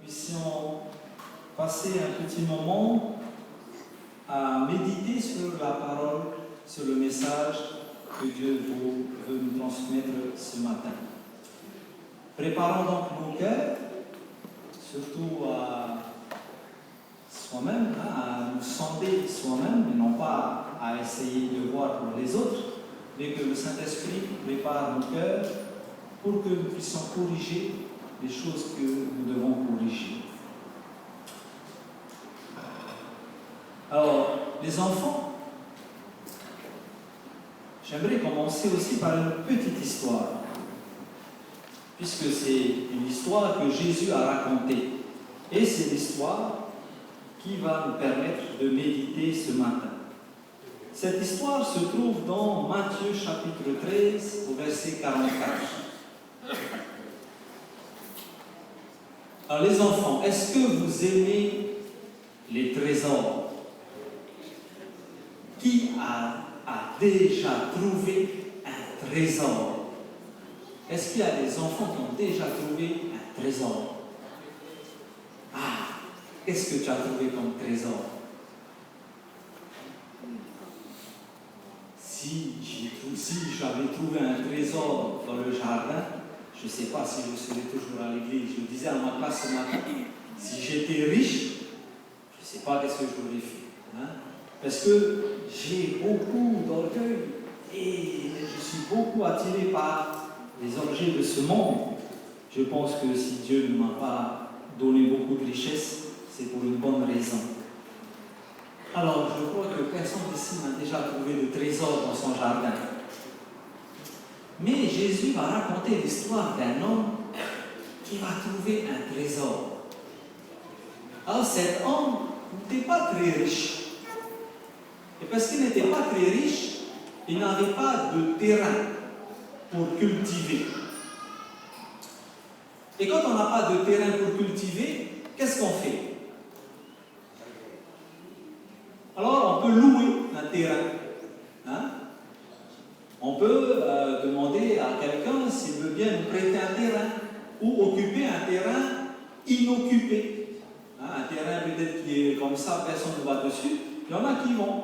puissions passer un petit moment à méditer sur la parole, sur le message que Dieu veut nous transmettre ce matin. Préparons donc nos cœurs, surtout à soi-même, à nous sonder soi-même, et non pas à essayer de voir pour les autres, mais que le Saint-Esprit prépare nos cœurs pour que nous puissions corriger les choses que nous devons corriger. Alors, les enfants, j'aimerais commencer aussi par une petite histoire, puisque c'est une histoire que Jésus a racontée. Et c'est l'histoire qui va nous permettre de méditer ce matin. Cette histoire se trouve dans Matthieu chapitre 13, au verset 44. Alors les enfants, est-ce que vous aimez les trésors? Qui a déjà trouvé un trésor? Est-ce qu'il y a des enfants qui ont déjà trouvé un trésor? Ah, qu'est-ce que tu as trouvé comme trésor? Si j'avais trouvé un trésor dans le jardin, je ne sais pas si je serais toujours à l'église. Je disais à ma classe ce matin, si j'étais riche, je ne sais pas qu'est-ce que j'aurais fait. Parce que j'ai beaucoup d'orgueil et je suis beaucoup attiré par les objets de ce monde. Je pense que si Dieu ne m'a pas donné beaucoup de richesses, c'est pour une bonne raison. Alors, je crois que personne ici n'a déjà trouvé de trésor dans son jardin. Mais Jésus va raconter l'histoire d'un homme qui va trouver un trésor. Alors, cet homme n'était pas très riche. Et parce qu'il n'était pas très riche, il n'avait pas de terrain pour cultiver. Et quand on n'a pas de terrain pour cultiver, qu'est-ce qu'on fait? Alors, on peut louer un terrain. On peut demander à quelqu'un s'il veut bien nous prêter un terrain ou occuper un terrain inoccupé. Un terrain peut-être qui est comme ça, personne ne va dessus. Il y en a qui vont.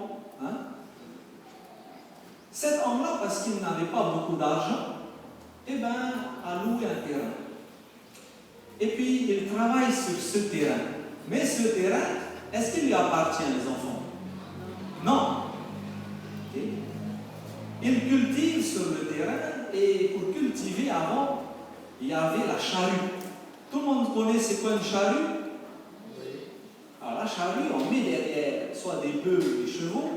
Cet homme-là, parce qu'il n'avait pas beaucoup d'argent, a loué un terrain. Et puis, il travaille sur ce terrain. Mais ce terrain, est-ce qu'il lui appartient, les enfants? Non. Okay. Il cultive sur le terrain, et pour cultiver avant, il y avait la charrue. Tout le monde connaît c'est quoi une charrue? Alors la charrue, on met derrière soit des bœufs ou des chevaux,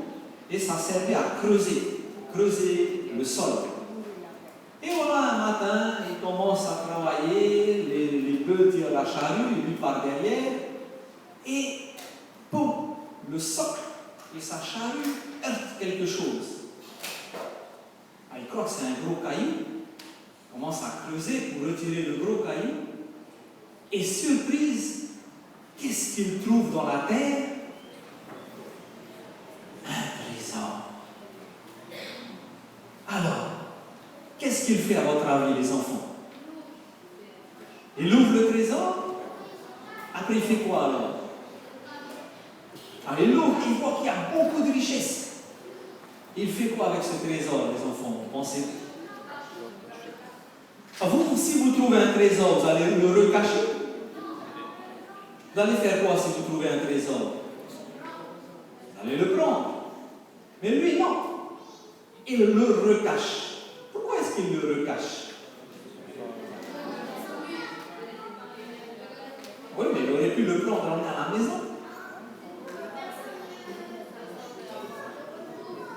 et ça servait à creuser le sol. Et voilà, un matin, il commence à travailler, les bœufs tirent la charrue, lui par derrière, et boum, le socle et sa charrue heurtent quelque chose. Il croit que c'est un gros caillou, il commence à creuser pour retirer le gros caillou, et surprise, qu'est-ce qu'il trouve dans la terre? Un trésor. Alors, qu'est-ce qu'il fait à votre avis, les enfants? Il ouvre le trésor, après il fait quoi alors? Alors il ouvre, il voit qu'il y a beaucoup de richesses. Il fait quoi avec ce trésor, les enfants? Vous pensez? Vous, si vous trouvez un trésor, vous allez le recacher? Vous allez faire quoi si vous trouvez un trésor? Vous allez le prendre. Mais lui, non. Il le recache. Pourquoi est-ce qu'il le recache? Oui, mais il aurait pu le prendre et l'emmener à la maison.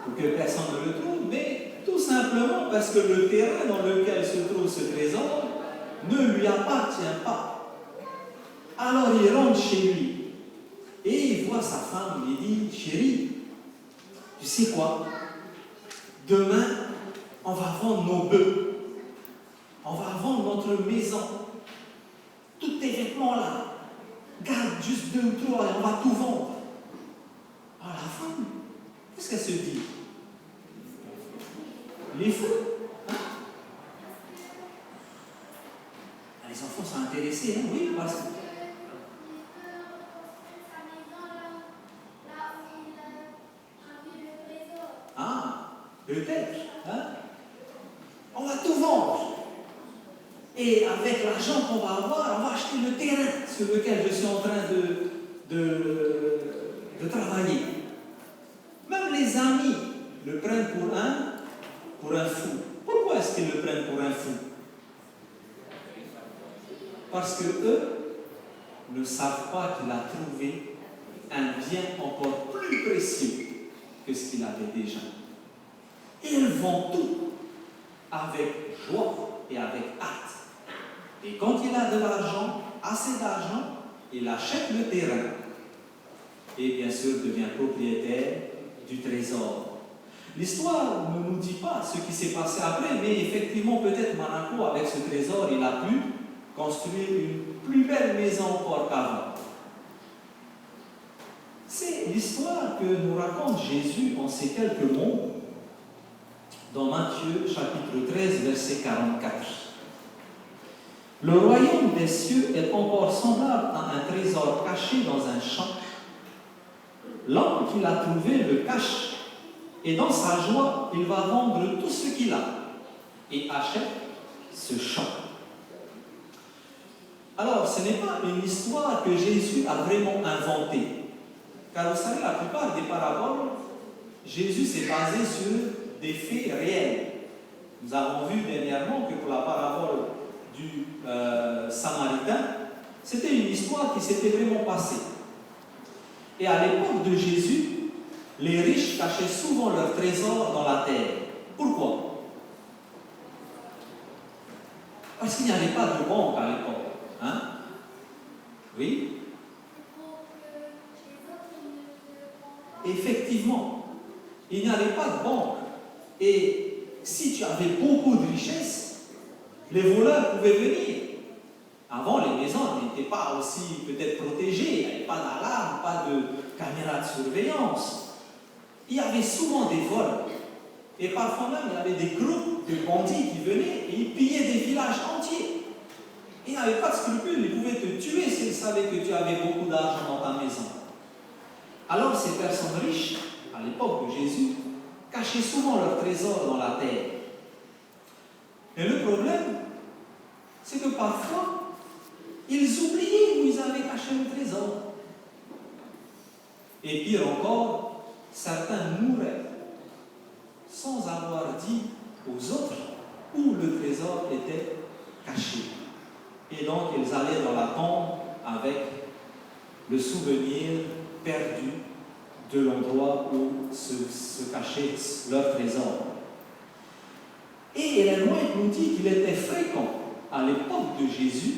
Pour que personne ne le trouve, mais tout simplement parce que le terrain dans lequel se trouve ce trésor ne lui appartient pas. Alors il rentre chez lui et il voit sa femme, il dit, chérie, tu sais quoi? Demain, on va vendre nos bœufs, on va vendre notre maison, tous tes vêtements là, garde juste 2 ou 3 et on va tout vendre. Alors la femme, qu'est-ce qu'elle se dit? Il est fou. Les enfants sont intéressés, oui, parce que Peut-être. Hein? On va tout vendre. Et avec l'argent qu'on va avoir, on va acheter le terrain sur lequel je suis en train de travailler. Même les amis le prennent pour un fou. Pourquoi est-ce qu'ils le prennent pour un fou? Parce que eux ne savent pas qu'il a trouvé un bien encore plus précieux que ce qu'il avait déjà. Et ils vendent tout avec joie et avec hâte. Et quand il a de l'argent, assez d'argent, il achète le terrain. Et bien sûr, devient propriétaire du trésor. L'histoire ne nous dit pas ce qui s'est passé après, mais effectivement, peut-être Monaco, avec ce trésor, il a pu construire une plus belle maison encore qu'avant. C'est l'histoire que nous raconte Jésus en ces quelques mots dans Matthieu chapitre 13, verset 44. Le royaume des cieux est encore semblable à un trésor caché dans un champ. L'homme qui l'a trouvé le cache, et dans sa joie, il va vendre tout ce qu'il a et achète ce champ. Alors, ce n'est pas une histoire que Jésus a vraiment inventée. Car vous savez, la plupart des paraboles, Jésus s'est basé sur des faits réels. Nous avons vu dernièrement que pour la parabole du Samaritain, c'était une histoire qui s'était vraiment passée. Et à l'époque de Jésus, les riches cachaient souvent leurs trésors dans la terre. Pourquoi? Parce qu'il n'y avait pas de banque à l'époque. Hein? Oui? Effectivement, il n'y avait pas de banque. Et si tu avais beaucoup de richesses, les voleurs pouvaient venir. Avant, les maisons n'étaient pas aussi peut-être protégées. Il n'y avait pas d'alarme, pas de caméra de surveillance. Il y avait souvent des vols. Et parfois même, il y avait des groupes de bandits qui venaient et ils pillaient des villages entiers. Ils n'avaient pas de scrupules, ils pouvaient te tuer s'ils savaient que tu avais beaucoup d'argent dans ta maison. Alors ces personnes riches, à l'époque de Jésus, cachaient souvent leurs trésors dans la terre. Et le problème, c'est que parfois, ils oubliaient où ils avaient caché le trésor. Et pire encore, certains mouraient sans avoir dit aux autres où le trésor était caché. Et donc, ils allaient dans la tombe avec le souvenir perdu de l'endroit où se cachait leur trésor. Et Ellen White nous dit qu'il était fréquent à l'époque de Jésus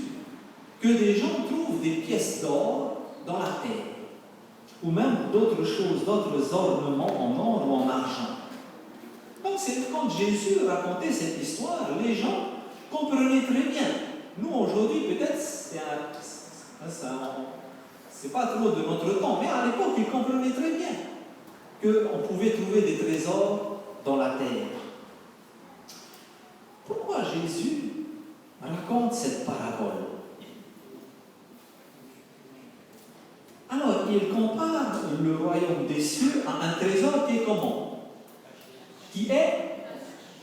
que des gens trouvent des pièces d'or dans la terre, ou même d'autres choses, d'autres ornements en or ou en argent. Donc, c'est quand Jésus racontait cette histoire, les gens comprenaient très bien. Nous, aujourd'hui, peut-être, c'est pas trop de notre temps, mais à l'époque, ils comprenaient très bien qu'on pouvait trouver des trésors dans la terre. Pourquoi Jésus raconte cette parabole? Alors, il compare le royaume des cieux à un trésor qui est comment? Qui est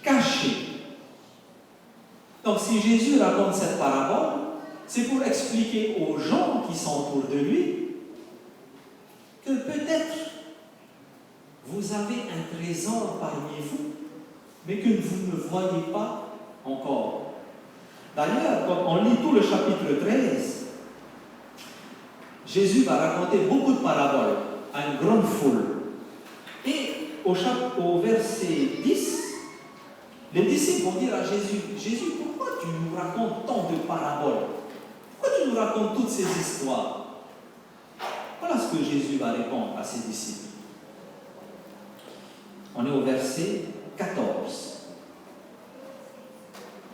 caché. Donc, si Jésus raconte cette parabole, c'est pour expliquer aux gens qui sont autour de lui que peut-être vous avez un trésor parmi vous, mais que vous ne voyez pas encore. D'ailleurs, quand on lit tout le chapitre 13, Jésus va raconter beaucoup de paraboles à une grande foule. Et au verset 10, les disciples vont dire à Jésus, « Jésus, pourquoi tu nous racontes tant de paraboles? Pourquoi tu nous racontes toutes ces histoires ?» Voilà ce que Jésus va répondre à ses disciples. On est au verset 14.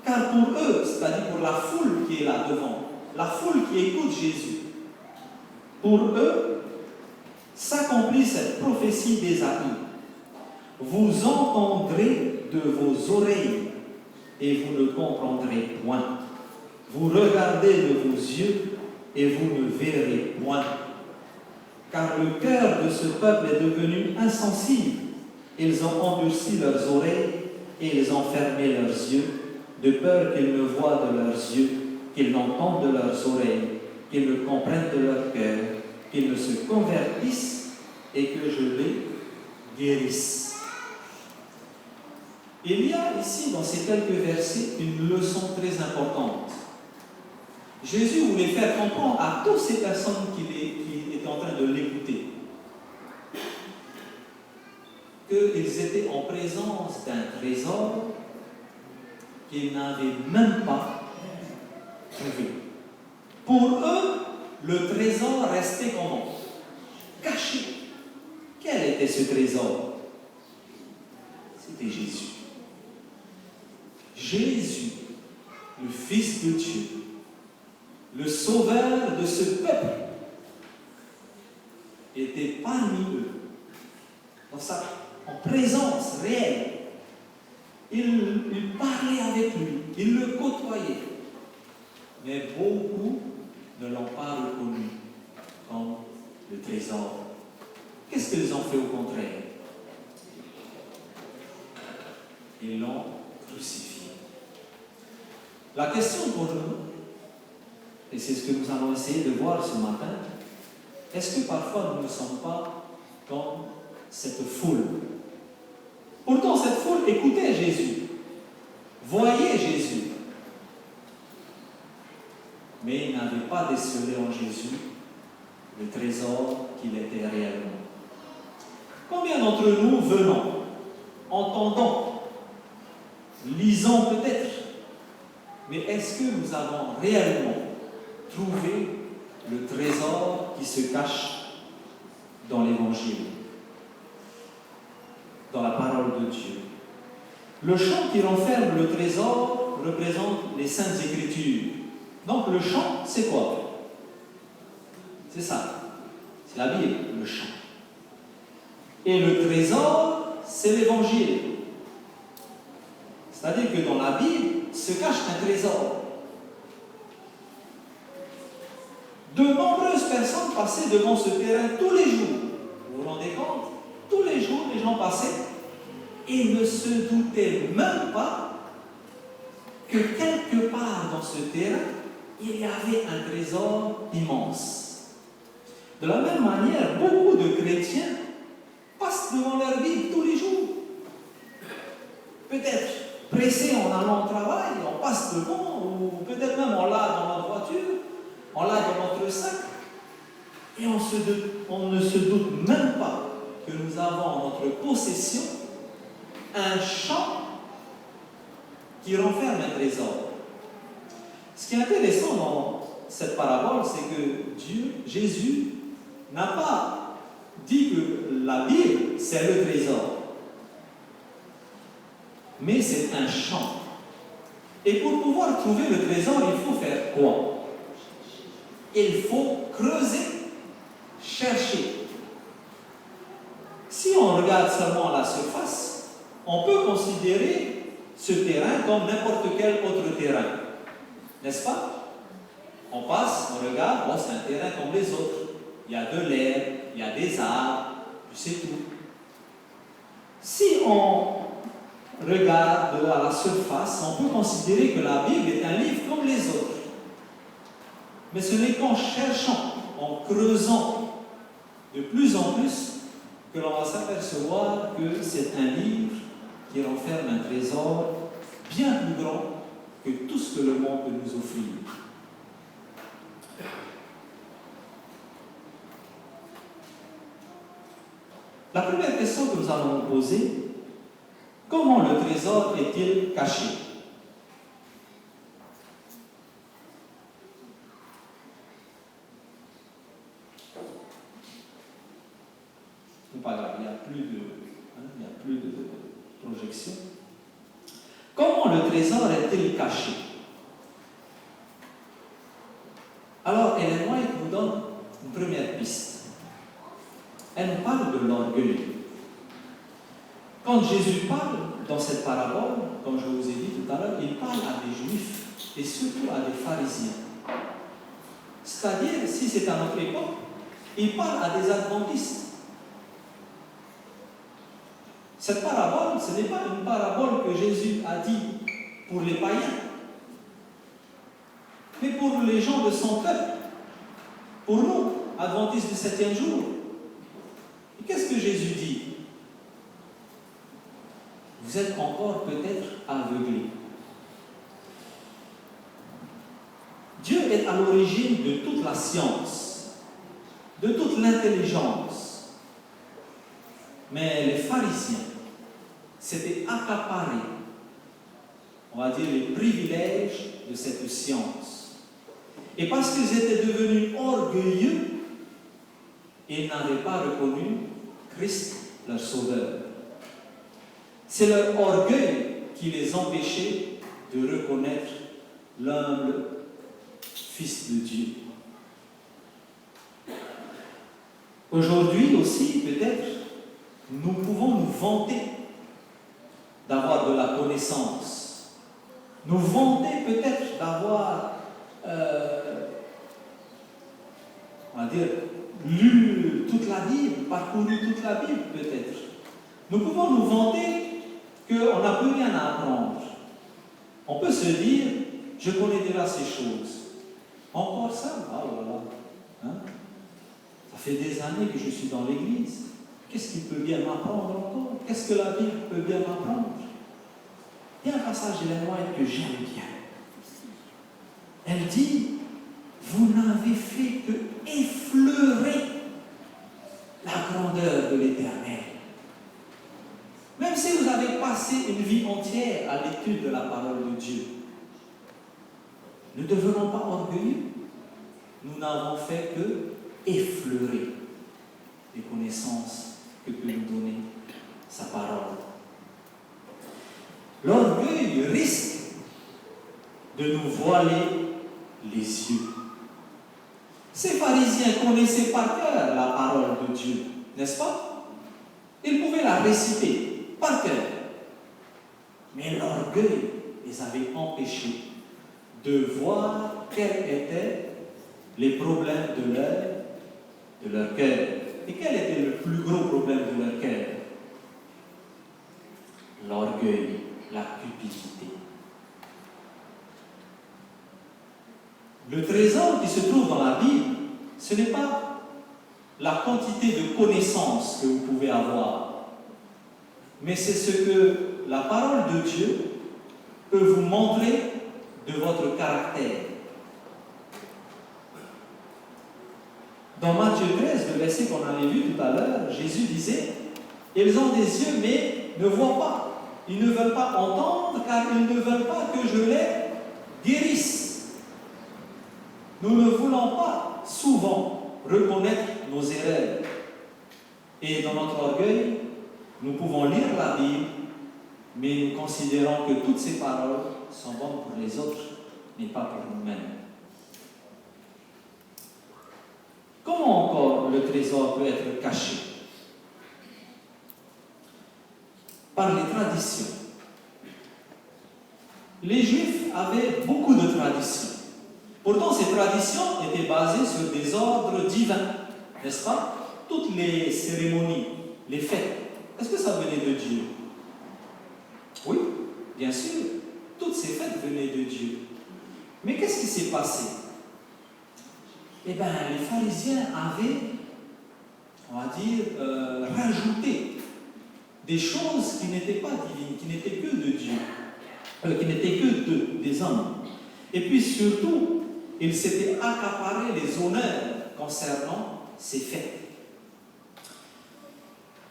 Car pour eux, c'est-à-dire pour la foule qui est là devant, la foule qui écoute Jésus, pour eux, s'accomplit cette prophétie d'Ésaïe. Vous entendrez de vos oreilles et vous ne comprendrez point. Vous regardez de vos yeux et vous ne verrez point. Car le cœur de ce peuple est devenu insensible. Ils ont endurci leurs oreilles et ils ont fermé leurs yeux, de peur qu'ils ne voient de leurs yeux, qu'ils n'entendent de leurs oreilles, qu'ils ne comprennent de leur cœur, qu'ils ne se convertissent et que je les guérisse. Il y a ici, dans ces quelques versets, une leçon très importante. Jésus voulait faire comprendre à toutes ces personnes qui étaient en train de l'écouter qu'ils étaient en présence d'un trésor qu'ils n'avaient même pas trouvé. Pour eux, le trésor restait comment? Caché. Quel était ce trésor? C'était Jésus. Jésus, le Fils de Dieu, le sauveur de ce peuple, était parmi eux, en présence réelle. Il parlait avec lui, il le côtoyait. Mais beaucoup ne l'ont pas reconnu comme le trésor. Qu'est-ce qu'ils ont fait au contraire? Ils l'ont crucifié. La question pour nous, et c'est ce que nous allons essayer de voir ce matin, est-ce que parfois nous ne sommes pas comme cette foule? Pourtant, cette foule écoutait Jésus, voyait Jésus, mais ils n'avaient pas décelé en Jésus le trésor qu'il était réellement. Combien d'entre nous venons, entendons, lisons peut-être, mais est-ce que nous avons réellement trouvé le trésor qui se cache dans l'Évangile, dans la parole de Dieu? Le champ qui renferme le trésor représente les Saintes Écritures. Donc le champ, c'est quoi? C'est ça. C'est la Bible, le champ. Et le trésor, c'est l'Évangile. C'est-à-dire que dans la Bible se cache un trésor. De nombreuses personnes passaient devant ce terrain tous les jours. Vous vous rendez compte? Tous les jours, les gens passaient et ne se doutaient même pas que quelque part dans ce terrain, il y avait un trésor immense. De la même manière, beaucoup de chrétiens passent devant leur Bible tous les jours. Peut-être pressés en allant au travail, on passe devant, ou peut-être même on l'a dans notre voiture, on l'a dans notre sac, et on ne se doute même pas que nous avons en notre possession un champ qui renferme un trésor. Ce qui est intéressant dans cette parabole, c'est que Jésus, n'a pas dit que la Bible, c'est le trésor. Mais c'est un champ. Et pour pouvoir trouver le trésor, il faut faire quoi? Il faut creuser, chercher. Si on regarde seulement la surface, on peut considérer ce terrain comme n'importe quel autre terrain. N'est-ce pas? On passe, on regarde, bon, c'est un terrain comme les autres. Il y a de l'herbe, il y a des arbres, c'est tout. Si on regarde à la surface, on peut considérer que la Bible est un livre comme les autres. Mais ce n'est qu'en cherchant, en creusant de plus en plus, que l'on va s'apercevoir que c'est un livre qui renferme un trésor bien plus grand que tout ce que le monde peut nous offrir. La première question que nous allons nous poser, comment le trésor est-il caché? C'est pas grave, il n'y a plus de projection. Comment le trésor est-il caché? Alors, Ellen White nous donne une première piste. Elle nous parle de l'orgueil. Quand Jésus parle dans cette parabole, comme je vous ai dit tout à l'heure, il parle à des juifs et surtout à des pharisiens. C'est-à-dire, si c'est à notre époque, il parle à des adventistes. Cette parabole, ce n'est pas une parabole que Jésus a dit pour les païens, mais pour les gens de son peuple, pour nous, adventistes du 7e jour. Et qu'est-ce que Jésus dit? Vous êtes encore peut-être aveuglés. Dieu est à l'origine de toute la science, de toute l'intelligence. Mais les pharisiens s'étaient accaparés, on va dire, les privilèges de cette science. Et parce qu'ils étaient devenus orgueilleux, ils n'avaient pas reconnu Christ, leur Sauveur. C'est leur orgueil qui les empêchait de reconnaître l'humble Fils de Dieu. Aujourd'hui aussi, peut-être, nous pouvons nous vanter d'avoir de la connaissance. Nous vanter peut-être d'avoir, on va dire, lu toute la Bible, parcouru toute la Bible peut-être. Nous pouvons nous vanter qu'on n'a plus rien à apprendre. On peut se dire, je connais déjà ces choses. Encore ça? Ah voilà. Hein? Ça fait des années que je suis dans l'église. Qu'est-ce qu'il peut bien m'apprendre encore? Qu'est-ce que la Bible peut bien m'apprendre? Il y a un passage de la White que j'aime bien. Elle dit, vous n'avez fait que effleurer la grandeur de l'Éternel. Même si vous avez passé une vie entière à l'étude de la parole de Dieu, ne devenons pas orgueilleux. Nous n'avons fait que effleurer les connaissances que peut nous donner sa parole. L'orgueil risque de nous voiler les yeux. Ces pharisiens connaissaient par cœur la parole de Dieu, n'est-ce pas? Ils pouvaient la réciter par cœur. Mais l'orgueil les avait empêchés de voir quels étaient les problèmes de leur cœur. Et quel était le plus gros problème de leur cœur? L'orgueil, la cupidité. Le trésor qui se trouve dans la Bible, ce n'est pas la quantité de connaissances que vous pouvez avoir, mais c'est ce que la parole de Dieu peut vous montrer de votre caractère. Dans Matthieu 13, le verset qu'on avait vu tout à l'heure, Jésus disait, « Ils ont des yeux, mais ne voient pas. Ils ne veulent pas entendre, car ils ne veulent pas que je les guérisse. » Nous ne voulons pas souvent reconnaître nos erreurs. Et dans notre orgueil, nous pouvons lire la Bible, mais nous considérons que toutes ces paroles sont bonnes pour les autres, mais pas pour nous-mêmes. Comment encore le trésor peut être caché? Par les traditions. Les Juifs avaient beaucoup de traditions. Pourtant, ces traditions étaient basées sur des ordres divins, n'est-ce pas? Toutes les cérémonies, les fêtes, est-ce que ça venait de Dieu? Oui, bien sûr. Toutes ces fêtes venaient de Dieu. Mais qu'est-ce qui s'est passé? Eh bien, les pharisiens avaient, on va dire, rajouté des choses qui n'étaient pas divines, qui n'étaient que de Dieu, qui n'étaient que des hommes. Et puis surtout, ils s'étaient accaparés les honneurs concernant ces fêtes.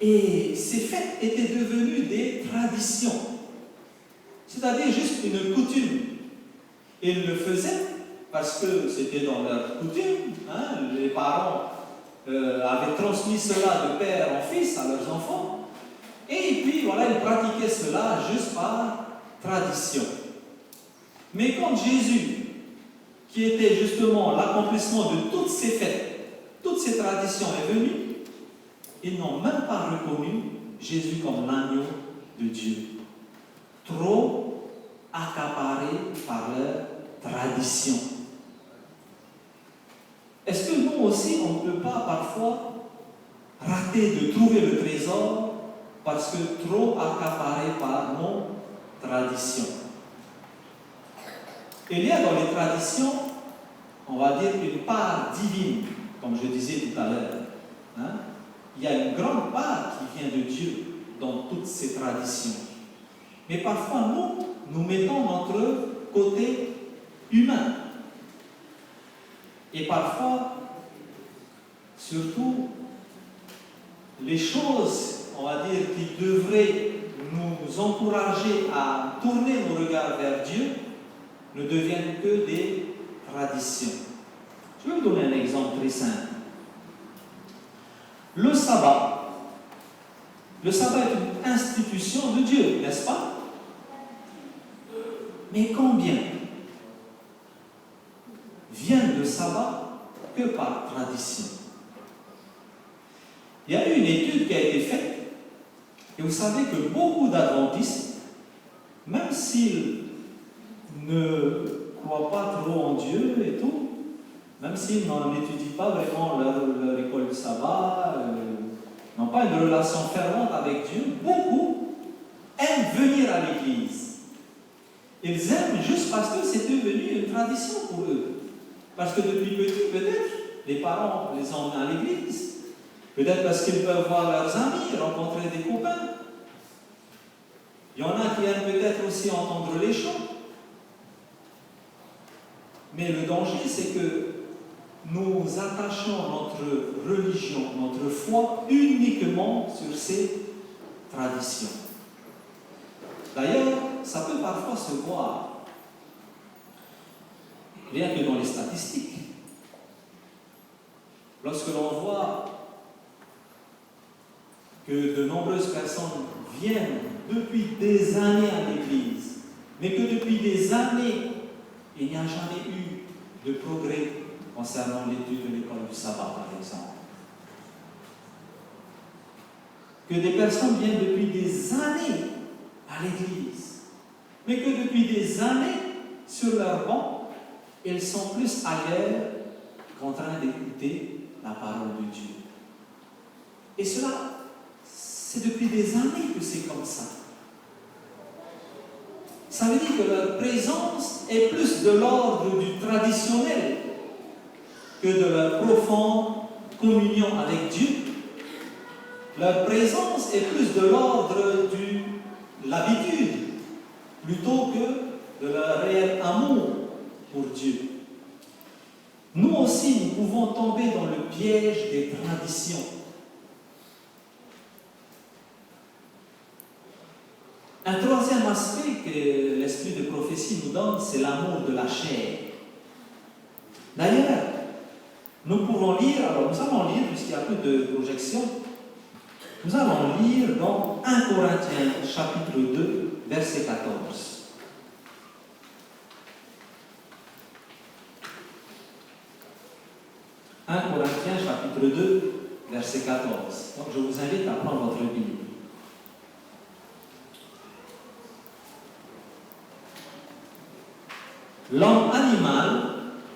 Et ces fêtes étaient devenues des traditions, c'est-à-dire juste une coutume. Ils le faisaient parce que c'était dans leur coutume, hein, les parents avaient transmis cela de père en fils à leurs enfants, et puis voilà, ils pratiquaient cela juste par tradition. Mais quand Jésus, qui était justement l'accomplissement de toutes ces fêtes, toutes ces traditions est venu, ils n'ont même pas reconnu Jésus comme l'agneau de Dieu. Trop accaparés par leur tradition. Est-ce que nous aussi, on ne peut pas parfois rater de trouver le trésor parce que trop accaparés par nos traditions. Il y a dans les traditions, on va dire, une part divine, comme je disais tout à l'heure. Hein? Il y a une grande part qui vient de Dieu dans toutes ces traditions. Mais parfois, nous mettons notre côté humain. Et parfois, surtout, les choses, on va dire, qui devraient nous encourager à tourner nos regards vers Dieu, ne deviennent que des traditions. Je vais vous donner un exemple très simple. Le sabbat. Le sabbat est une institution de Dieu, n'est-ce pas? Mais combien viennent de sabbat que par tradition? Il y a eu une étude qui a été faite, et vous savez que beaucoup d'adventistes, même s'ils ne croient pas trop en Dieu et tout, même s'ils n'étudient pas vraiment leur école du sabbat, n'ont pas une relation fervente avec Dieu, beaucoup aiment venir à l'église. Ils aiment juste parce que c'est devenu une tradition pour eux. Parce que depuis petit, peut-être, les parents les emmènent à l'église. Peut-être parce qu'ils peuvent voir leurs amis, rencontrer des copains. Il y en a qui aiment peut-être aussi entendre les chants. Mais le danger, c'est que nous attachons notre religion, notre foi uniquement sur ces traditions. D'ailleurs, ça peut parfois se voir, rien que dans les statistiques. Lorsque l'on voit que de nombreuses personnes viennent depuis des années à l'église, mais que depuis des années, il n'y a jamais eu de progrès concernant l'étude de l'école du sabbat, par exemple. Que des personnes viennent depuis des années à l'église, mais que depuis des années, sur leur banc, ils sont plus ailleurs qu'en train d'écouter la parole de Dieu. Et cela, c'est depuis des années que c'est comme ça. Ça veut dire que leur présence est plus de l'ordre du traditionnel que de leur profonde communion avec Dieu. Leur présence est plus de l'ordre de l'habitude plutôt que de leur réel amour pour Dieu. Nous aussi, nous pouvons tomber dans le piège des traditions. Un troisième aspect que l'esprit de prophétie nous donne, c'est l'amour de la chair. D'ailleurs, nous pouvons lire, alors nous allons lire, puisqu'il y a peu de projection, nous allons lire dans 1 Corinthiens chapitre 2, verset 14. 1 Corinthiens chapitre 2, verset 14. Donc je vous invite à prendre votre Bible. L'homme animal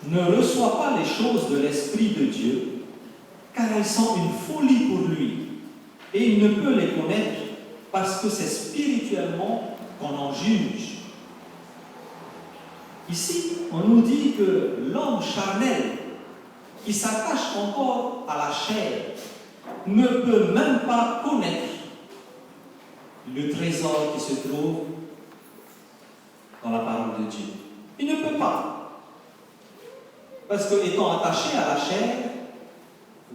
ne reçoit pas les choses de l'Esprit de Dieu, car elles sont une folie pour lui, et il ne peut les connaître parce que c'est spirituellement qu'on en juge. Ici, on nous dit que l'homme charnel, qui s'attache encore à la chair, ne peut même pas connaître le trésor qui se trouve dans la parole de Dieu. Il ne peut pas. Parce que, étant attaché à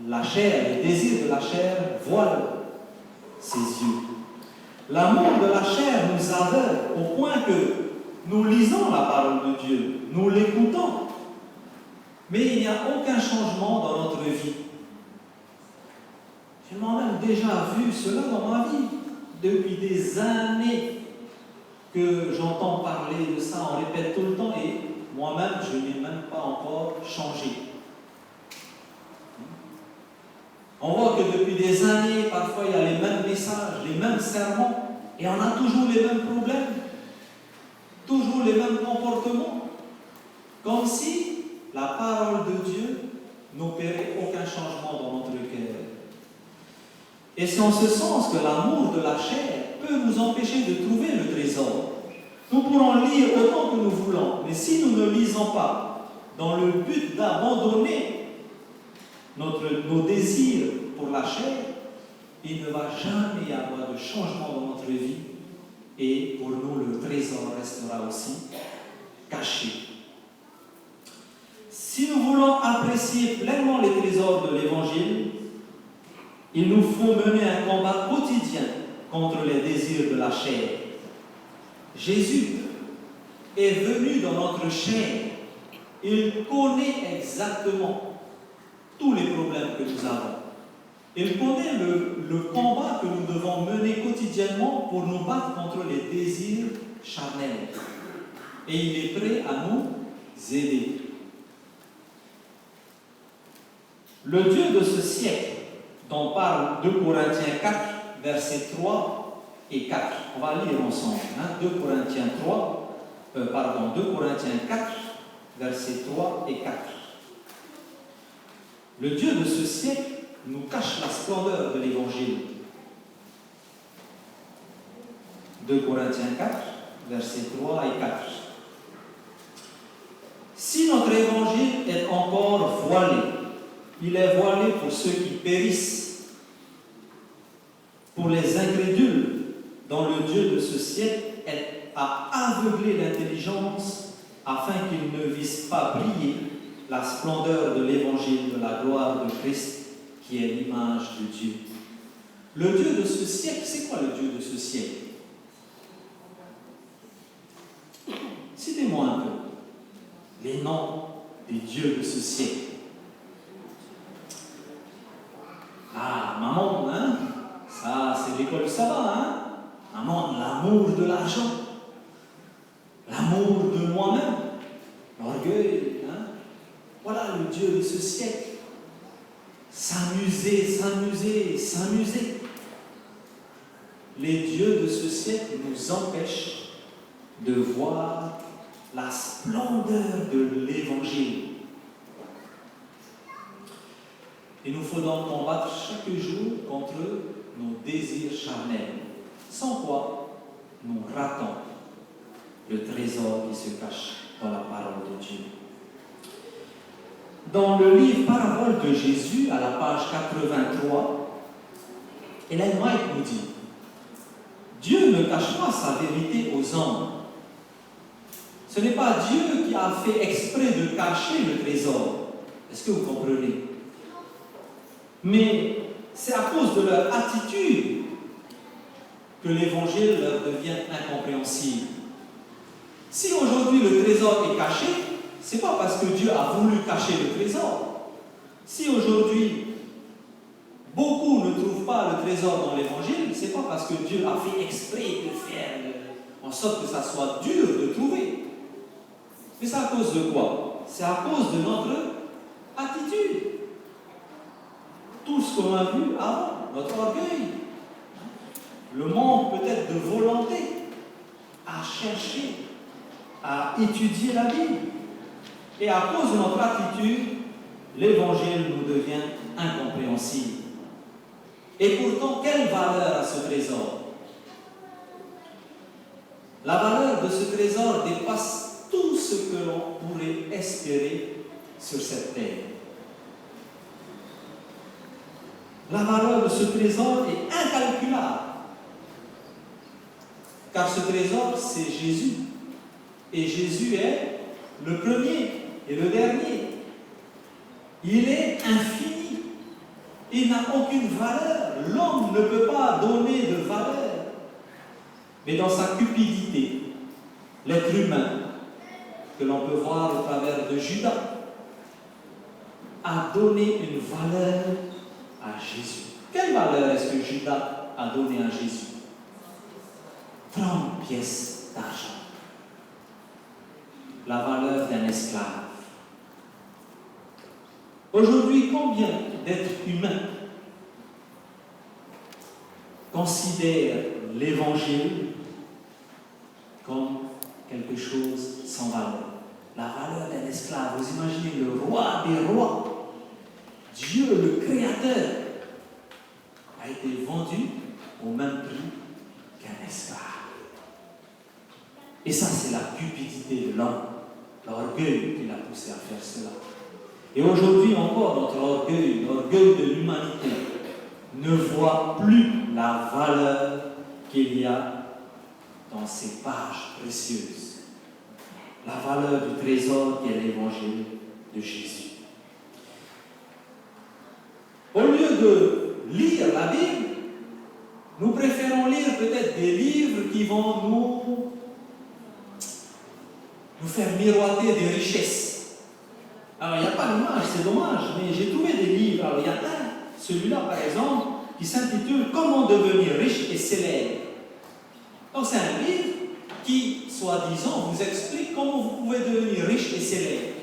la chair, les désirs de la chair voilent ses yeux. L'amour de la chair nous aveugle au point que nous lisons la parole de Dieu, nous l'écoutons, mais il n'y a aucun changement dans notre vie. J'ai moi-même déjà vu cela dans ma vie, depuis des années que j'entends parler de ça, on répète tout le temps, et moi-même, je n'ai même pas encore changé. On voit que depuis des années, parfois, il y a les mêmes messages, les mêmes sermons, et on a toujours les mêmes problèmes, toujours les mêmes comportements, comme si la parole de Dieu n'opérait aucun changement dans notre cœur. Et c'est en ce sens que l'amour de la chair peut nous empêcher de trouver le trésor. Nous pourrons lire autant que nous voulons, mais si nous ne lisons pas dans le but d'abandonner nos désirs pour la chair, il ne va jamais y avoir de changement dans notre vie et pour nous le trésor restera aussi caché. Si nous voulons apprécier pleinement les trésors de l'Évangile, il nous faut mener un combat quotidien contre les désirs de la chair. Jésus est venu dans notre chair. Il connaît exactement tous les problèmes que nous avons. Il connaît le combat que nous devons mener quotidiennement pour nous battre contre les désirs charnels. Et il est prêt à nous aider. Le Dieu de ce siècle, dont parle 2 Corinthiens 4, versets 3 et 4. On va lire ensemble. 2 Corinthiens 4, versets 3 et 4. Le Dieu de ce siècle nous cache la splendeur de l'Évangile. 2 Corinthiens 4, versets 3 et 4. Si notre Évangile est encore voilé, il est voilé pour ceux qui périssent, pour les incrédules, dont le Dieu de ce siècle a aveuglé l'intelligence afin qu'ils ne vissent pas briller la splendeur de l'Évangile de la gloire de Christ, qui est l'image de Dieu. Le Dieu de ce siècle, c'est quoi le Dieu de ce siècle? Citez-moi un peu les noms des dieux de ce siècle. Ah, maman, hein? Ça, c'est l'école du sabbat, hein? Maman, l'amour de l'argent, l'amour de moi-même, l'orgueil, hein? Voilà le Dieu de ce siècle. S'amuser, s'amuser, s'amuser. Les dieux de ce siècle nous empêchent de voir la splendeur de l'Évangile. Il nous faut donc combattre chaque jour contre nos désirs charnels, sans quoi nous ratons le trésor qui se cache dans la parole de Dieu. Dans le livre Parabole de Jésus, à la page 83, Ellen White nous dit: Dieu ne cache pas sa vérité aux hommes. Ce n'est pas Dieu qui a fait exprès de cacher le trésor. Est-ce que vous comprenez? Mais c'est à cause de leur attitude que l'Évangile leur devient incompréhensible. Si aujourd'hui le trésor est caché, ce n'est pas parce que Dieu a voulu cacher le trésor. Si aujourd'hui beaucoup ne trouvent pas le trésor dans l'Évangile, ce n'est pas parce que Dieu a fait exprès de faire en sorte que ça soit dur de trouver. Mais c'est à cause de quoi? C'est à cause de notre attitude. Tout ce qu'on a vu avant, notre orgueil, le manque peut-être de volonté à chercher, à étudier la Bible. Et à cause de notre attitude, l'Évangile nous devient incompréhensible. Et pourtant, quelle valeur a ce trésor? La valeur de ce trésor dépasse tout ce que l'on pourrait espérer sur cette terre. La valeur de ce trésor est incalculable. Car ce trésor, c'est Jésus. Et Jésus est le premier et le dernier. Il est infini. Il n'a aucune valeur. L'homme ne peut pas donner de valeur. Mais dans sa cupidité, l'être humain, que l'on peut voir au travers de Judas, a donné une valeur à Jésus. Quelle valeur est-ce que Judas a donné à Jésus? 30 pièces d'argent. La valeur d'un esclave. Aujourd'hui, combien d'êtres humains considèrent l'Évangile comme quelque chose sans valeur? La valeur d'un esclave. Vous imaginez le roi des rois, Dieu le Créateur, a été cupidité de l'homme, l'orgueil qui l'a poussé à faire cela. Et aujourd'hui encore, notre orgueil, l'orgueil de l'humanité, ne voit plus la valeur qu'il y a dans ces pages précieuses. La valeur du trésor qui est l'évangile de Jésus. Au lieu de lire la Bible, nous préférons lire peut-être des livres qui vont nous faire miroiter des richesses. Alors, il n'y a pas d'image, c'est dommage, mais j'ai trouvé des livres. Alors, il y a celui-là par exemple, qui s'intitule « Comment devenir riche et célèbre ». Donc, c'est un livre qui, soi-disant, vous explique comment vous pouvez devenir riche et célèbre.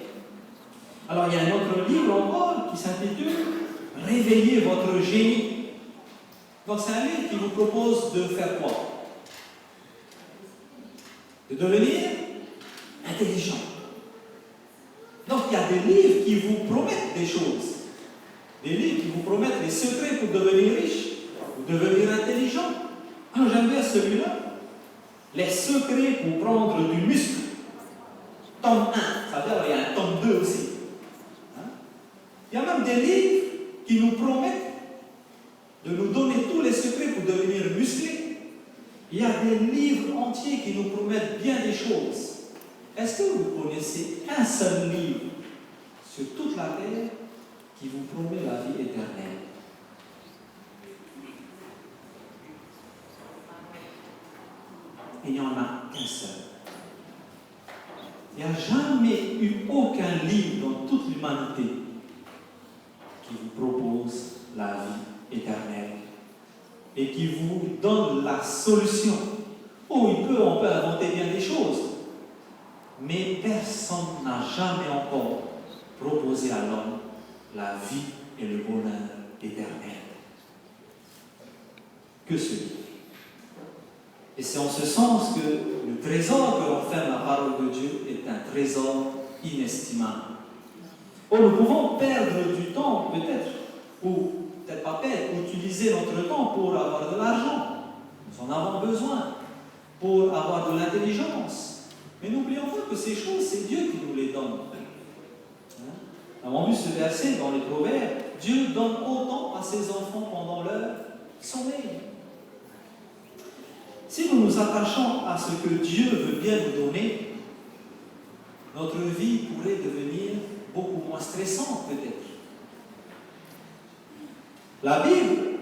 Alors, il y a un autre livre encore qui s'intitule « Réveillez votre génie ». Donc, c'est un livre qui vous propose de faire quoi? De devenir intelligent. Donc, il y a des livres qui vous promettent des choses. Des livres qui vous promettent les secrets pour devenir riche, pour devenir intelligent. Alors, j'aime bien celui-là. Les secrets pour prendre du muscle. Tome 1, ça veut dire qu'il y a un tome 2 aussi. Il y a même des livres qui nous promettent de nous donner tous les secrets pour devenir musclés. Il y a des livres entiers qui nous promettent bien des choses. Est-ce que vous connaissez un seul livre sur toute la terre qui vous promet la vie éternelle? Il n'y en a qu'un seul. Il n'y a jamais eu aucun livre dans toute l'humanité qui vous propose la vie éternelle et qui vous donne la solution. Oh, on peut inventer bien des choses, mais personne n'a jamais encore proposé à l'homme la vie et le bonheur éternel. Que ce livre. Et c'est en ce sens que le trésor que renferme la parole de Dieu est un trésor inestimable. Oh, nous pouvons perdre du temps, peut-être, ou peut-être pas perdre, utiliser notre temps pour avoir de l'argent. Nous en avons besoin, pour avoir de l'intelligence. Mais n'oublions pas que ces choses, c'est Dieu qui nous les donne. Nous avons vu ce verset dans les Proverbes. Dieu donne autant à ses enfants pendant leur sommeil. Si nous nous attachons à ce que Dieu veut bien nous donner, notre vie pourrait devenir beaucoup moins stressante peut-être. La Bible,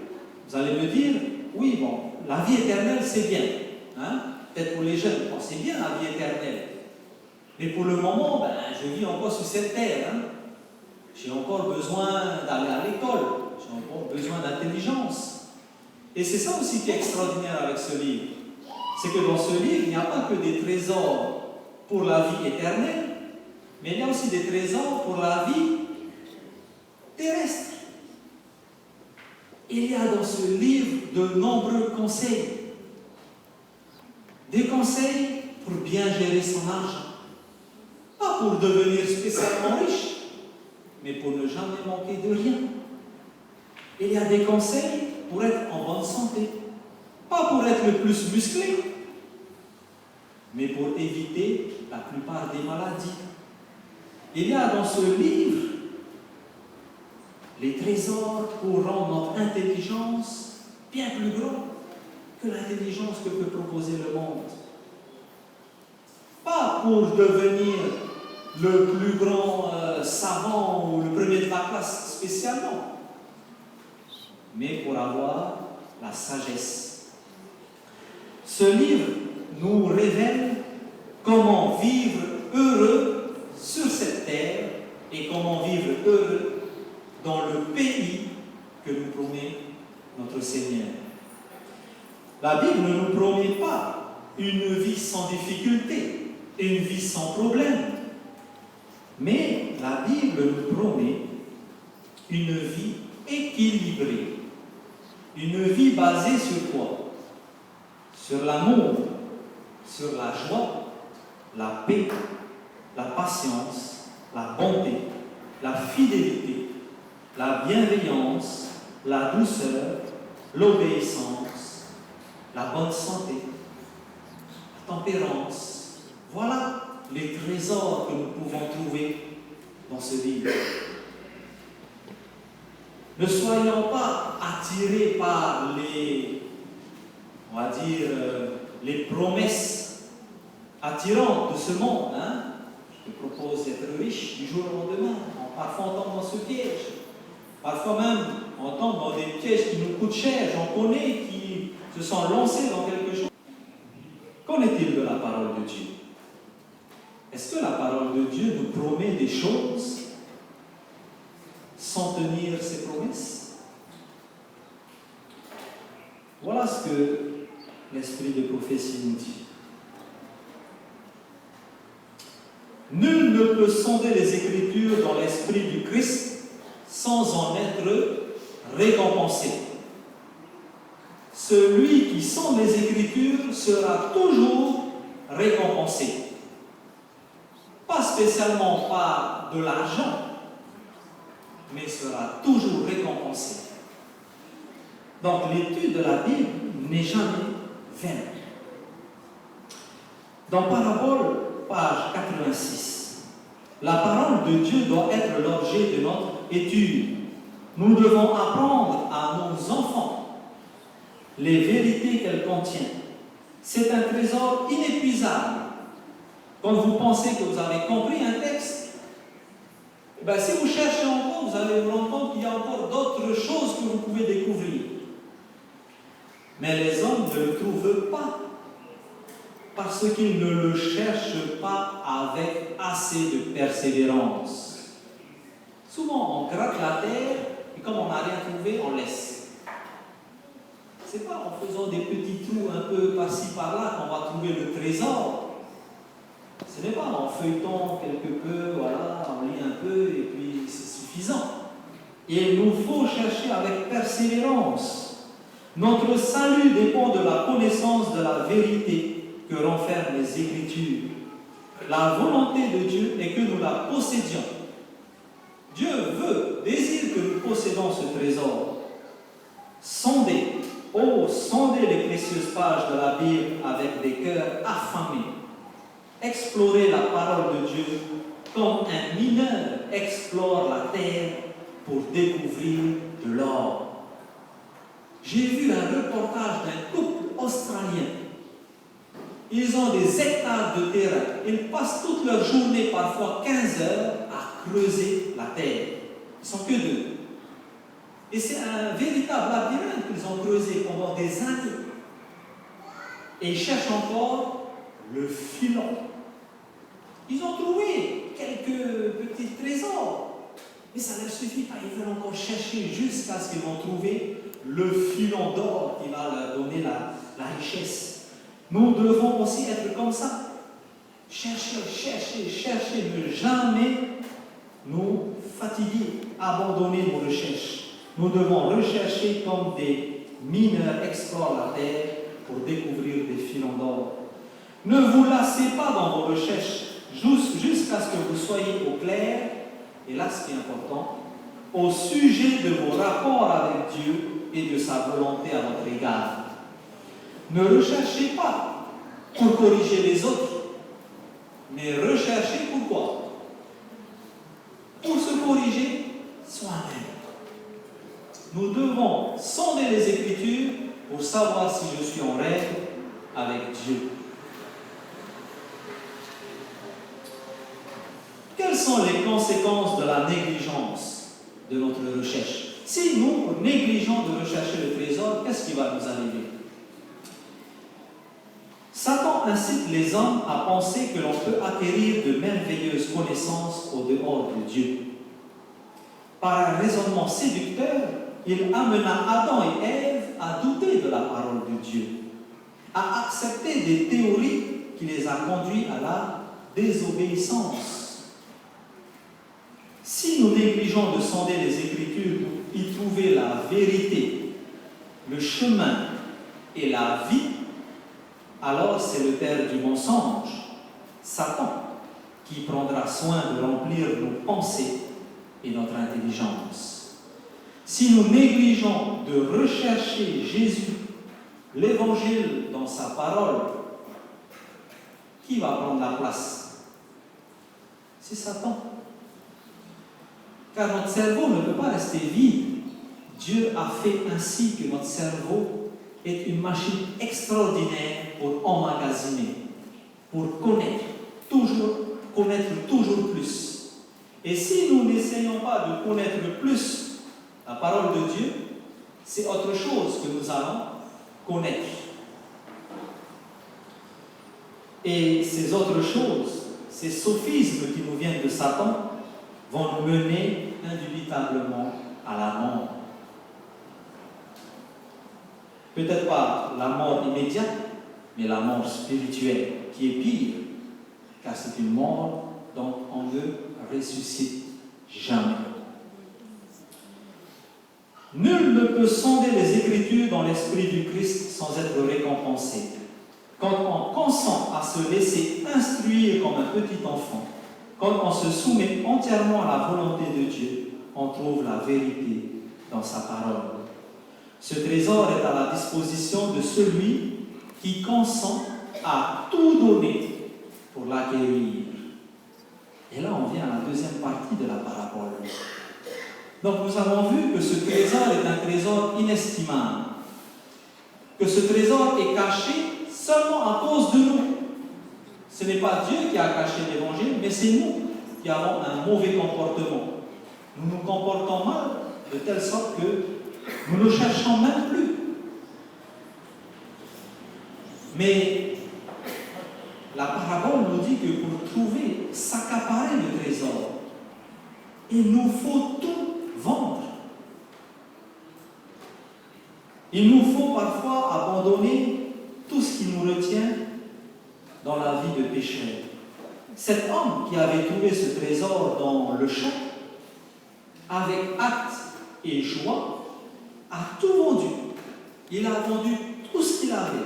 vous allez me dire, oui, bon, la vie éternelle c'est bien. Peut-être pour les jeunes, bon, c'est bien la vie éternelle. Mais pour le moment, je vis encore sur cette terre. J'ai encore besoin d'aller à l'école, j'ai encore besoin d'intelligence. Et c'est ça aussi qui est extraordinaire avec ce livre. C'est que dans ce livre, il n'y a pas que des trésors pour la vie éternelle, mais il y a aussi des trésors pour la vie terrestre. Il y a dans ce livre de nombreux conseils. Des conseils pour bien gérer son argent. Pas pour devenir spécialement riche, mais pour ne jamais manquer de rien. Il y a des conseils pour être en bonne santé. Pas pour être le plus musclé, mais pour éviter la plupart des maladies. Il y a dans ce livre les trésors pour rendre notre intelligence bien plus grande que l'intelligence que peut proposer le monde. Pas pour devenir le plus grand savant ou le premier de la classe spécialement, mais pour avoir la sagesse. Ce livre nous révèle comment vivre heureux sur cette terre et comment vivre heureux dans le pays que nous promet notre Seigneur. La Bible ne nous promet pas une vie sans difficulté et une vie sans problème, mais la Bible nous promet une vie équilibrée, une vie basée sur quoi? Sur l'amour, sur la joie, la paix, la patience, la bonté, la fidélité, la bienveillance, la douceur, l'obéissance, la bonne santé, la tempérance. Voilà les trésors que nous pouvons trouver dans ce livre. Ne soyons pas attirés par on va dire, les promesses attirantes de ce monde. Je te propose d'être riche du jour au lendemain. Parfois on tombe dans ce piège. Parfois même on tombe dans des pièges qui nous coûtent cher. J'en connais qui se sont lancés dans quelque chose. Qu'en est-il de la parole de Dieu? Est-ce que la parole de Dieu nous promet des choses sans tenir ses promesses? Voilà ce que l'esprit de prophétie nous dit. Nul ne peut sonder les Écritures dans l'esprit du Christ sans en être récompensé. Celui qui sonde les Écritures sera toujours récompensé. Pas spécialement par de l'argent, mais sera toujours récompensé. Donc l'étude de la Bible n'est jamais vaine. Dans Parabole, page 86, la parole de Dieu doit être l'objet de notre étude. Nous devons apprendre à nos enfants les vérités qu'elle contient. C'est un trésor inépuisable. Quand vous pensez que vous avez compris un texte, si vous cherchez encore, vous allez vous rendre compte qu'il y a encore d'autres choses que vous pouvez découvrir. Mais les hommes ne le trouvent pas parce qu'ils ne le cherchent pas avec assez de persévérance. Souvent, on gratte la terre et comme on n'a rien trouvé, on laisse. Ce n'est pas en faisant des petits trous un peu par-ci par-là qu'on va trouver le trésor. Ce n'est pas en feuilletant quelque peu, voilà, on lit un peu et puis c'est suffisant. Il nous faut chercher avec persévérance. Notre salut dépend de la connaissance de la vérité que renferment les Écritures. La volonté de Dieu est que nous la possédions. Dieu désire que nous possédons ce trésor. Sondez les précieuses pages de la Bible avec des cœurs affamés. Explorez la parole de Dieu comme un mineur explore la terre pour découvrir de l'or. J'ai vu un reportage d'un couple australien. Ils ont des hectares de terrain. Ils passent toute leur journée, parfois 15 heures, à creuser la terre. Ils ne sont que deux. Et c'est un véritable labyrinthe qu'ils ont creusé pendant des années. Et ils cherchent encore le filon. Ils ont trouvé quelques petits trésors. Mais ça ne leur suffit pas. Ils veulent encore chercher jusqu'à ce qu'ils vont trouver le filon d'or qui va leur donner la richesse. Nous devons aussi être comme ça. Chercher, ne jamais nous fatiguer, abandonner nos recherches. Nous devons rechercher comme des mineurs explorent la terre pour découvrir des filons d'or. Ne vous lassez pas dans vos recherches jusqu'à ce que vous soyez au clair, et là ce qui est important, au sujet de vos rapports avec Dieu et de sa volonté à votre égard. Ne recherchez pas pour corriger les autres, mais recherchez pourquoi? Pour se corriger soi-même. Nous devons sonder les Écritures pour savoir si je suis en règle avec Dieu. Quelles sont les conséquences de la négligence de notre recherche? Si nous négligeons de rechercher le trésor, qu'est-ce qui va nous arriver? Satan incite les hommes à penser que l'on peut acquérir de merveilleuses connaissances au dehors de Dieu. Par un raisonnement séducteur, il amena Adam et Ève à douter de la parole de Dieu, à accepter des théories qui les a conduits à la désobéissance. Si nous négligeons de sonder les Écritures pour y trouver la vérité, le chemin et la vie, alors c'est le père du mensonge, Satan, qui prendra soin de remplir nos pensées et notre intelligence. Si nous négligeons de rechercher Jésus, l'Évangile dans sa parole, qui va prendre la place? C'est Satan. Car notre cerveau ne peut pas rester vide. Dieu a fait ainsi que notre cerveau est une machine extraordinaire pour emmagasiner, pour connaître toujours plus. Et si nous n'essayons pas de connaître plus la parole de Dieu, c'est autre chose que nous allons connaître. Et ces autres choses, ces sophismes qui nous viennent de Satan, vont nous mener indubitablement à la mort. Peut-être pas la mort immédiate, mais la mort spirituelle, qui est pire, car c'est une mort dont on ne ressuscite jamais. Nul ne peut sonder les Écritures dans l'esprit du Christ sans être récompensé. Quand on consent à se laisser instruire comme un petit enfant, quand on se soumet entièrement à la volonté de Dieu, on trouve la vérité dans sa parole. Ce trésor est à la disposition de celui qui consent à tout donner pour l'acquérir. Et là, on vient à la deuxième partie de la parabole. Donc, nous avons vu que ce trésor est un trésor inestimable, que ce trésor est caché seulement à cause de nous. Ce n'est pas Dieu qui a caché l'évangile, mais c'est nous qui avons un mauvais comportement. Nous nous comportons mal de telle sorte que nous ne cherchons même plus. Mais la parabole nous dit que pour trouver, s'accaparer le trésor, il nous faut tout vendre. Il nous faut parfois abandonner tout ce qui nous retient dans la vie de pécheur. Cet homme qui avait trouvé ce trésor dans le champ, avec acte et joie, a tout vendu. Il a vendu tout ce qu'il avait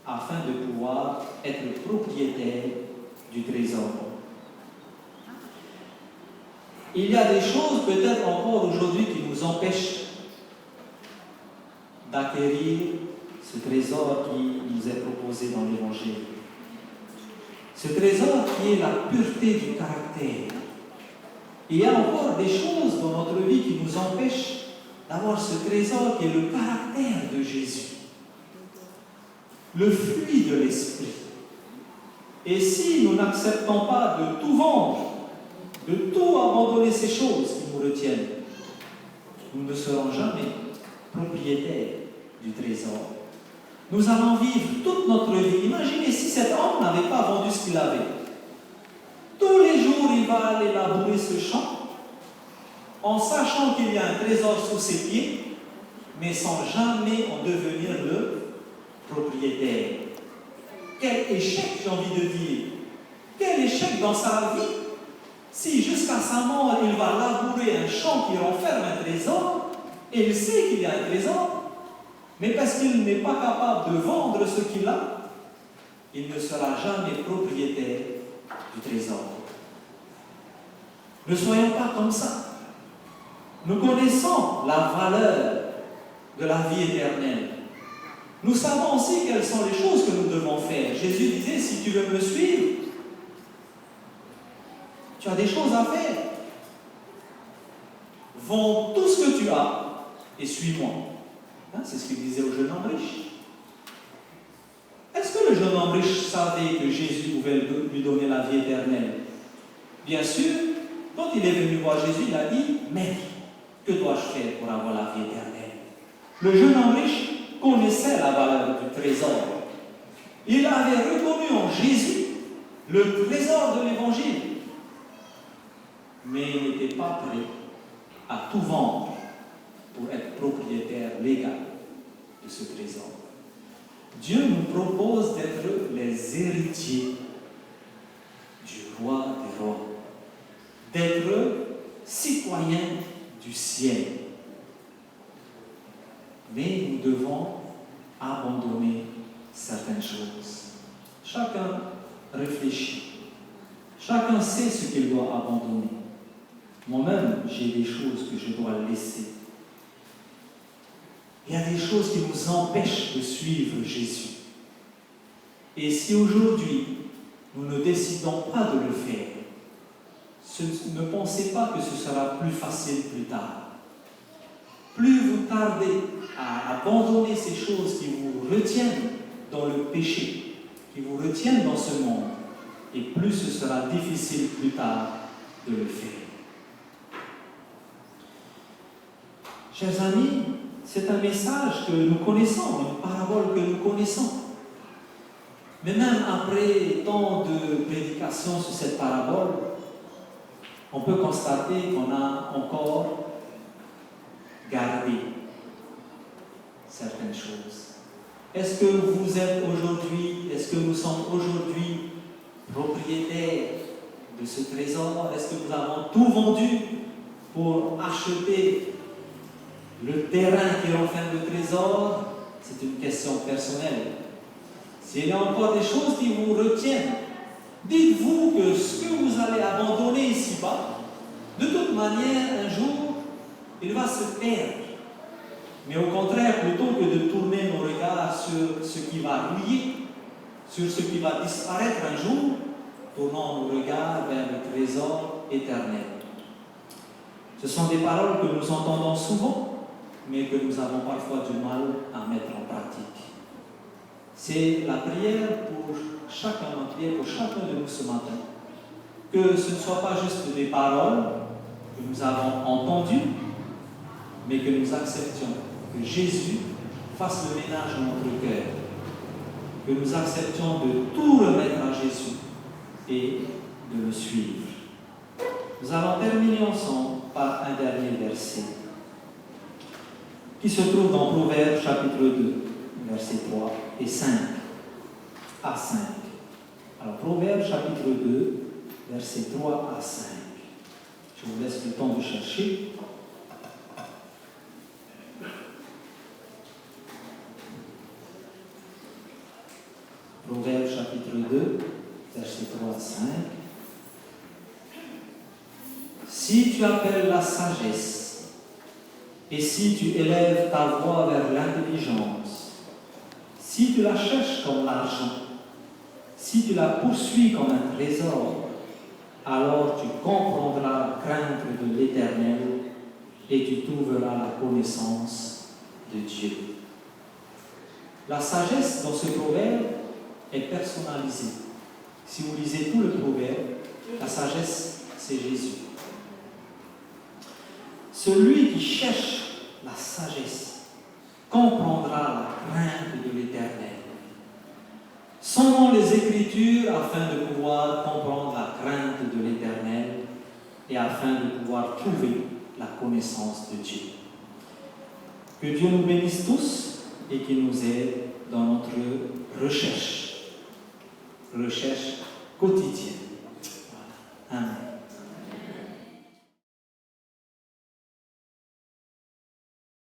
afin de pouvoir être propriétaire du trésor. Il y a des choses peut-être encore aujourd'hui qui nous empêchent d'acquérir ce trésor qui nous est proposé dans l'Évangile. Ce trésor qui est la pureté du caractère. Il y a encore des choses dans notre vie qui nous empêchent d'avoir ce trésor qui est le caractère de Jésus, le fruit de l'Esprit. Et si nous n'acceptons pas de tout vendre, de tout abandonner ces choses qui nous retiennent, nous ne serons jamais propriétaires du trésor. Nous allons vivre toute notre vie. Imaginez si cet homme n'avait pas vendu ce qu'il avait. Tous les jours, il va aller labourer ce champ, en sachant qu'il y a un trésor sous ses pieds, mais sans jamais en devenir le propriétaire. Quel échec, j'ai envie de dire. Quel échec dans sa vie, si jusqu'à sa mort, il va labourer un champ qui renferme un trésor, et il sait qu'il y a un trésor, mais parce qu'il n'est pas capable de vendre ce qu'il a, il ne sera jamais propriétaire du trésor. Ne soyons pas comme ça. Nous connaissons la valeur de la vie éternelle. Nous savons aussi quelles sont les choses que nous devons faire. Jésus disait, si tu veux me suivre, tu as des choses à faire. Vends tout ce que tu as et suis-moi. C'est ce qu'il disait au jeune homme riche. Est-ce que le jeune homme riche savait que Jésus pouvait lui donner la vie éternelle? Bien sûr, quand il est venu voir Jésus, il a dit, Maître, que dois-je faire pour avoir la vie éternelle? Le jeune homme riche connaissait la valeur du trésor. Il avait reconnu en Jésus le trésor de l'Évangile. Mais il n'était pas prêt à tout vendre pour être propriétaire légal de ce trésor. Dieu nous propose d'être les héritiers du roi des rois, d'être citoyens du ciel. Mais nous devons abandonner certaines choses. Chacun réfléchit. Chacun sait ce qu'il doit abandonner. Moi-même, j'ai des choses que je dois laisser. Il y a des choses qui nous empêchent de suivre Jésus. Et si aujourd'hui, nous ne décidons pas de le faire, Ne pensez pas que ce sera plus facile plus tard. Plus vous tardez à abandonner ces choses qui vous retiennent dans le péché, qui vous retiennent dans ce monde, et plus ce sera difficile plus tard de le faire. Chers amis, c'est un message que nous connaissons, une parabole que nous connaissons. Mais même après tant de prédications sur cette parabole, on peut constater qu'on a encore gardé certaines choses. Est-ce que vous êtes aujourd'hui, est-ce que nous sommes aujourd'hui propriétaires de ce trésor? Est-ce que nous avons tout vendu pour acheter le terrain qui renferme le trésor? C'est une question personnelle. S'il y a encore des choses qui vous retiennent, dites-vous que ce que vous allez abandonner ici-bas, de toute manière, un jour, il va se perdre. Mais au contraire, plutôt que de tourner nos regards sur ce qui va rouiller, sur ce qui va disparaître un jour, tournons nos regards vers le trésor éternel. Ce sont des paroles que nous entendons souvent, mais que nous avons parfois du mal à mettre en pratique. C'est la prière pour chacun, ma prière pour chacun de nous ce matin. Que ce ne soit pas juste des paroles que nous avons entendues, mais que nous acceptions que Jésus fasse le ménage dans notre cœur. Que nous acceptions de tout remettre à Jésus et de le suivre. Nous allons terminer ensemble par un dernier verset qui se trouve dans Proverbes chapitre 2, versets 3 et 5 à 5. Alors, Proverbes chapitre 2, versets 3 à 5. Je vous laisse le temps de chercher. Proverbes chapitre 2, versets 3 à 5. Si tu appelles la sagesse, et si tu élèves ta voix vers l'intelligence, si tu la cherches comme l'argent, si tu la poursuis comme un trésor, alors tu comprendras la crainte de l'Éternel et tu trouveras la connaissance de Dieu. La sagesse dans ce proverbe est personnalisée. Si vous lisez tout le proverbe, la sagesse, c'est Jésus. Celui qui cherche la sagesse comprendra la crainte de l'Éternel. Sondons les Écritures afin de pouvoir comprendre la crainte de l'Éternel et afin de pouvoir trouver la connaissance de Dieu. Que Dieu nous bénisse tous et qu'il nous aide dans notre recherche quotidienne.